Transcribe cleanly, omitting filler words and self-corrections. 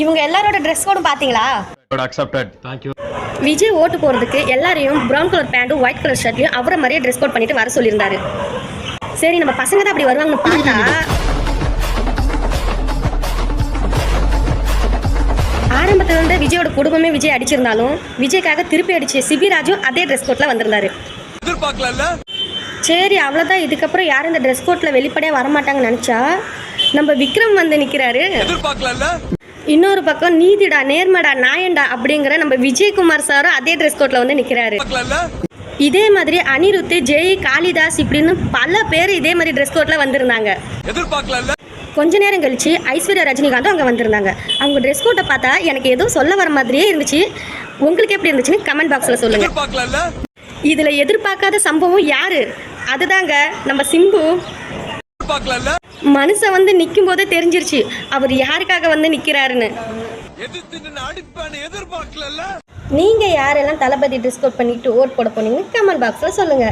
இவங்க எல்லாரோட ட்ரெஸ் கோடும் பாத்தீங்களா? அக்செப்டட். Thank you. விஜய் ஓட்டு போறதுக்கு எல்லாரையும் பிரவுன் கலர் பேண்டும் ஒயிட் கலர் ஷர்ட்லயும் அவரை மாதிரியே ட்ரெஸ் கோட் பண்ணிட்டு வர சொல்லியிருந்தாரு. சரி நம்ம பசங்க தான் அப்படி வருவாங்கன்னு பார்த்தா ஆரம்பத்துல இருந்து விஜயோட குடும்பமே விஜய் அடிச்சிருந்தாலும் விஜய்க்காக திருப்பி அடிச்சு சிபிராஜும் அதே ட்ரெஸ் கோட்ல வந்திருந்தாரு. சரி அவ்வளோதான், இதுக்கப்புறம் யாரும் இந்த ட்ரெஸ் கோட்ல வெளிப்படையா வரமாட்டாங்கன்னு நினைச்சா நம்ம விக்ரம் வந்து நிக்கிறாரு. இன்னொரு பக்கம் நீதிடா நேர்மடா நாயண்டா அப்படிங்கிற நம்ம விஜயகுமார் சாரும் அதே ட்ரெஸ் கோட்ல வந்து நிக்கிறாரு. இதே மாதிரி அனிருத், ஜெய், காளிதாஸ் இப்படின்னு பல பேர் இதே மாதிரி ட்ரெஸ் கோட்ல வந்திருந்தாங்க. கொஞ்ச நேரம் கழிச்சு ஐஸ்வர்யா ரஜினிகாந்தும் அங்கே வந்திருந்தாங்க. அவங்க ட்ரெஸ் கோட்டை பார்த்தா எனக்கு ஏதோ சொல்ல வர மாதிரியே இருந்துச்சு. உங்களுக்கு எப்படி இருந்துச்சுன்னு கமெண்ட் பாக்ஸில் சொல்லுங்க. இதுல எதிர்பார்க்காத சம்பவம் யாரு? அதுதாங்க நம்ம சிம்பு. மனுஷன் வந்து நிக்கும் போதே தெரிஞ்சிருச்சு அவர் யாருக்காக வந்து நிக்கிறாருன்னு. நீங்க யாரெல்லாம் தளபதி ட்ரெஸ் கோட் பண்ணிட்டு ஓட் போட போனீங்க கமெண்ட் பாக்ஸ்ல சொல்லுங்க.